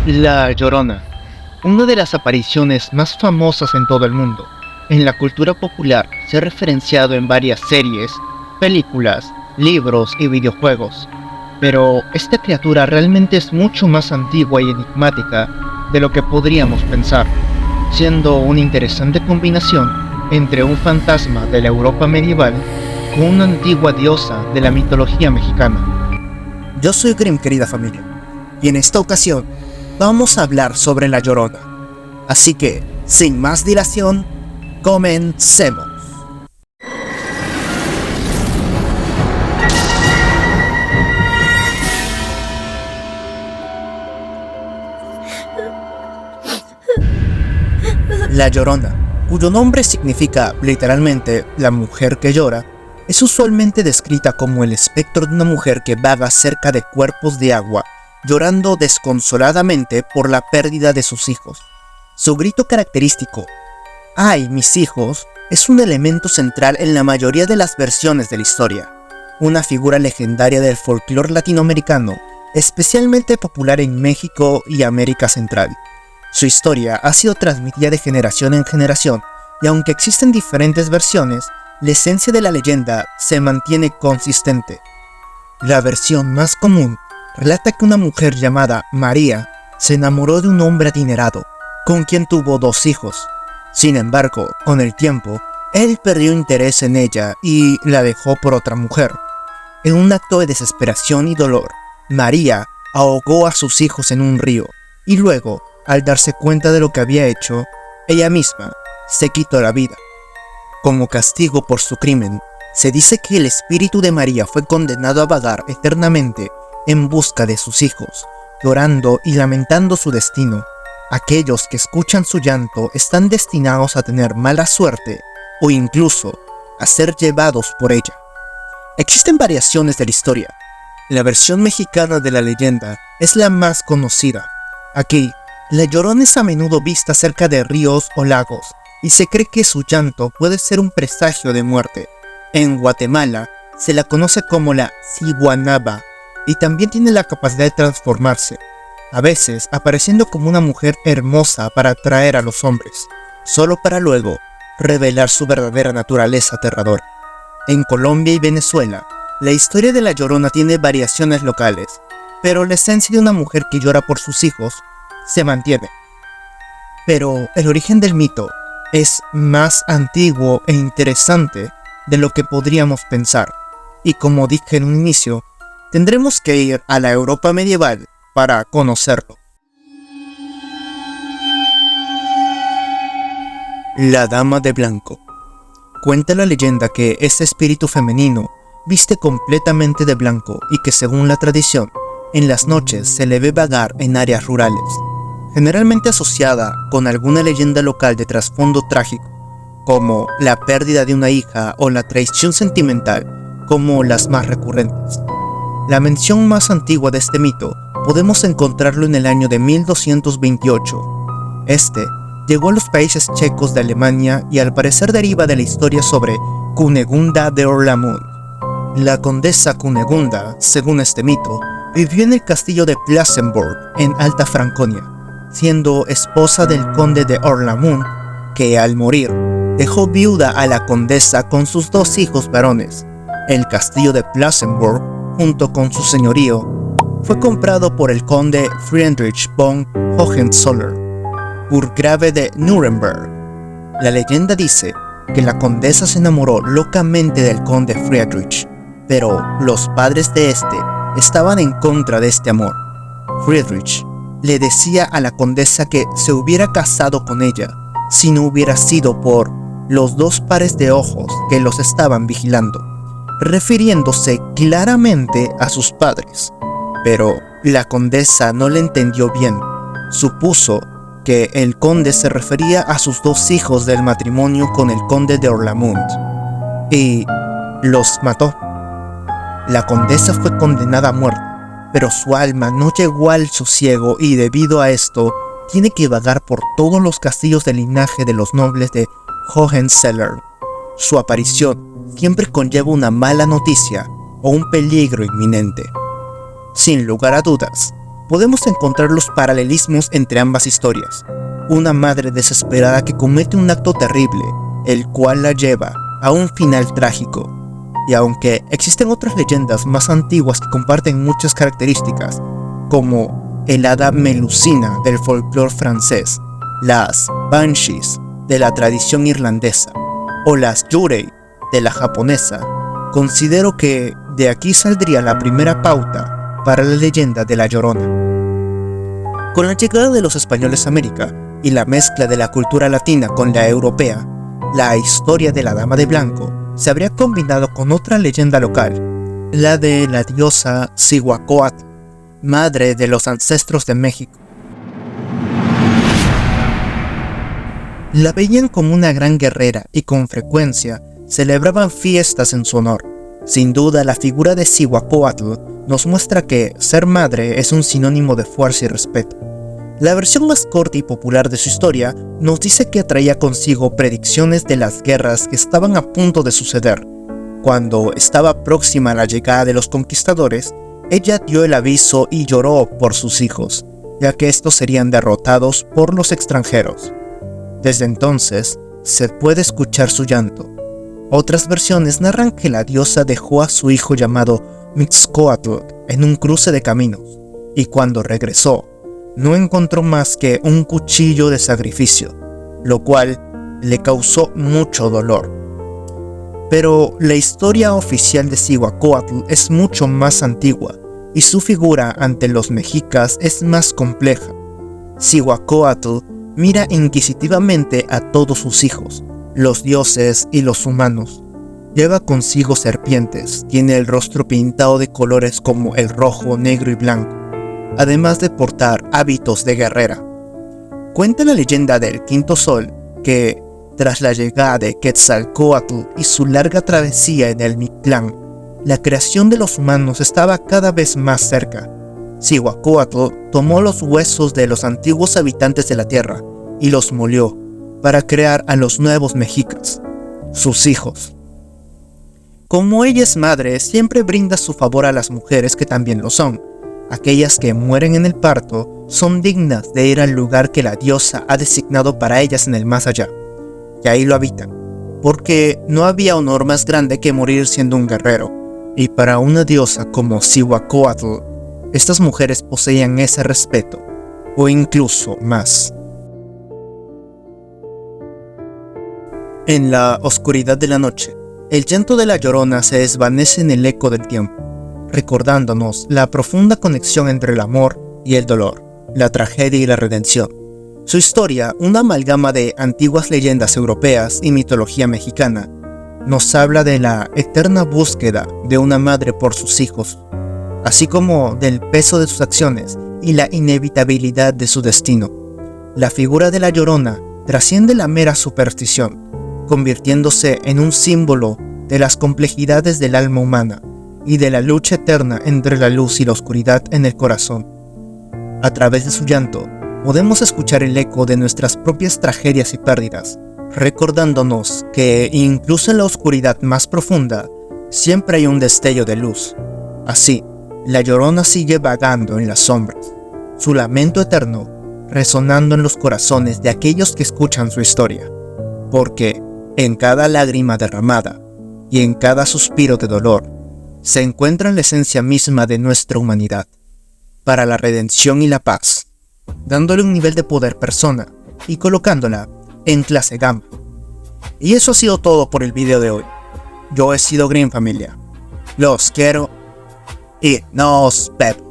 La Llorona, una de las apariciones más famosas en todo el mundo. En la cultura popular se ha referenciado en varias series, películas, libros y videojuegos. Pero esta criatura realmente es mucho más antigua y enigmática de lo que podríamos pensar, siendo una interesante combinación entre un fantasma de la Europa medieval con una antigua diosa de la mitología mexicana. Yo soy Grim, querida familia, y en esta ocasión vamos a hablar sobre La Llorona. Así que, sin más dilación, comencemos. La Llorona, cuyo nombre significa literalmente la mujer que llora, es usualmente descrita como el espectro de una mujer que vaga cerca de cuerpos de agua, llorando desconsoladamente por la pérdida de sus hijos. Su grito característico, ¡ay, mis hijos!, es un elemento central en la mayoría de las versiones de la historia. Una figura legendaria del folclore latinoamericano, especialmente popular en México y América Central. Su historia ha sido transmitida de generación en generación, y aunque existen diferentes versiones, la esencia de la leyenda se mantiene consistente. La versión más común relata que una mujer llamada María se enamoró de un hombre adinerado, con quien tuvo 2 hijos. Sin embargo, con el tiempo, él perdió interés en ella y la dejó por otra mujer. En un acto de desesperación y dolor, María ahogó a sus hijos en un río, y luego, al darse cuenta de lo que había hecho, ella misma se quitó la vida. Como castigo por su crimen, se dice que el espíritu de María fue condenado a vagar eternamente en busca de sus hijos, llorando y lamentando su destino. Aquellos que escuchan su llanto están destinados a tener mala suerte o incluso a ser llevados por ella. Existen variaciones de la historia. La versión mexicana de la leyenda es la más conocida. Aquí, la Llorona es a menudo vista cerca de ríos o lagos, y se cree que su llanto puede ser un presagio de muerte. En Guatemala, se la conoce como la Ciguanaba, y también tiene la capacidad de transformarse, a veces apareciendo como una mujer hermosa para atraer a los hombres, solo para luego revelar su verdadera naturaleza aterradora. En Colombia y Venezuela, la historia de la Llorona tiene variaciones locales, pero la esencia de una mujer que llora por sus hijos se mantiene. Pero el origen del mito es más antiguo e interesante de lo que podríamos pensar, y como dije en un inicio, tendremos que ir a la Europa medieval para conocerlo. La Dama de Blanco. Cuenta la leyenda que este espíritu femenino viste completamente de blanco y que, según la tradición, en las noches se le ve vagar en áreas rurales, generalmente asociada con alguna leyenda local de trasfondo trágico, como la pérdida de una hija o la traición sentimental, como las más recurrentes. La mención más antigua de este mito podemos encontrarlo en el año de 1228. Este llegó a los países checos de Alemania y al parecer deriva de la historia sobre Cunegunda de Orlamund. La condesa Cunegunda, según este mito, vivió en el castillo de Plassenburg, en Alta Franconia, siendo esposa del conde de Orlamund, que al morir dejó viuda a la condesa con sus 2 hijos varones. El castillo de Plassenburg, junto con su señorío, fue comprado por el conde Friedrich von Hohenzollern, burgrave de Nuremberg. La leyenda dice que la condesa se enamoró locamente del conde Friedrich, pero los padres de este estaban en contra de este amor. Friedrich le decía a la condesa que se hubiera casado con ella si no hubiera sido por los 2 pares de ojos que los estaban vigilando, refiriéndose claramente a sus padres. Pero la condesa no le entendió bien, supuso que el conde se refería a sus 2 hijos del matrimonio con el conde de Orlamund, y los mató. La condesa fue condenada a muerte, pero su alma no llegó al sosiego y debido a esto tiene que vagar por todos los castillos del linaje de los nobles de Hohenzollern. Su aparición siempre conlleva una mala noticia o un peligro inminente. Sin lugar a dudas, podemos encontrar los paralelismos entre ambas historias. Una madre desesperada que comete un acto terrible, el cual la lleva a un final trágico. Y aunque existen otras leyendas más antiguas que comparten muchas características, como el hada Melusina del folclore francés, las Banshees de la tradición irlandesa o las Yurei de la japonesa, considero que de aquí saldría la primera pauta para la leyenda de La Llorona. Con la llegada de los españoles a América y la mezcla de la cultura latina con la europea, la historia de la Dama de Blanco se habría combinado con otra leyenda local, la de la diosa Cihuacóatl, madre de los ancestros de México. La veían como una gran guerrera y con frecuencia celebraban fiestas en su honor. Sin duda, la figura de Cihuacóatl nos muestra que ser madre es un sinónimo de fuerza y respeto. La versión más corta y popular de su historia nos dice que traía consigo predicciones de las guerras que estaban a punto de suceder. Cuando estaba próxima a la llegada de los conquistadores, ella dio el aviso y lloró por sus hijos, ya que estos serían derrotados por los extranjeros. Desde entonces, se puede escuchar su llanto. Otras versiones narran que la diosa dejó a su hijo llamado Mixcoatl en un cruce de caminos, y cuando regresó, no encontró más que un cuchillo de sacrificio, lo cual le causó mucho dolor. Pero la historia oficial de Cihuacóatl es mucho más antigua, y su figura ante los mexicas es más compleja. Cihuacóatl mira inquisitivamente a todos sus hijos, los dioses y los humanos. Lleva consigo serpientes, tiene el rostro pintado de colores como el rojo, negro y blanco, además de portar hábitos de guerrera. Cuenta la leyenda del Quinto Sol que, tras la llegada de Quetzalcóatl y su larga travesía en el Mictlán, la creación de los humanos estaba cada vez más cerca. Cihuacóatl tomó los huesos de los antiguos habitantes de la tierra y los molió para crear a los nuevos mexicas, sus hijos. Como ella es madre, siempre brinda su favor a las mujeres que también lo son. Aquellas que mueren en el parto son dignas de ir al lugar que la diosa ha designado para ellas en el más allá, y ahí lo habitan, porque no había honor más grande que morir siendo un guerrero, y para una diosa como Cihuacóatl, estas mujeres poseían ese respeto, o incluso más. En la oscuridad de la noche, el llanto de la Llorona se desvanece en el eco del tiempo, recordándonos la profunda conexión entre el amor y el dolor, la tragedia y la redención. Su historia, una amalgama de antiguas leyendas europeas y mitología mexicana, nos habla de la eterna búsqueda de una madre por sus hijos, así como del peso de sus acciones y la inevitabilidad de su destino. La figura de la Llorona trasciende la mera superstición, convirtiéndose en un símbolo de las complejidades del alma humana y de la lucha eterna entre la luz y la oscuridad en el corazón. A través de su llanto, podemos escuchar el eco de nuestras propias tragedias y pérdidas, recordándonos que incluso en la oscuridad más profunda, siempre hay un destello de luz. Así, la Llorona sigue vagando en las sombras, su lamento eterno resonando en los corazones de aquellos que escuchan su historia, porque en cada lágrima derramada y en cada suspiro de dolor, se encuentra la esencia misma de nuestra humanidad, para la redención y la paz, dándole un nivel de poder persona y colocándola en clase gamma. Y eso ha sido todo por el video de hoy. Yo he sido Green Familia. Los quiero y nos vemos.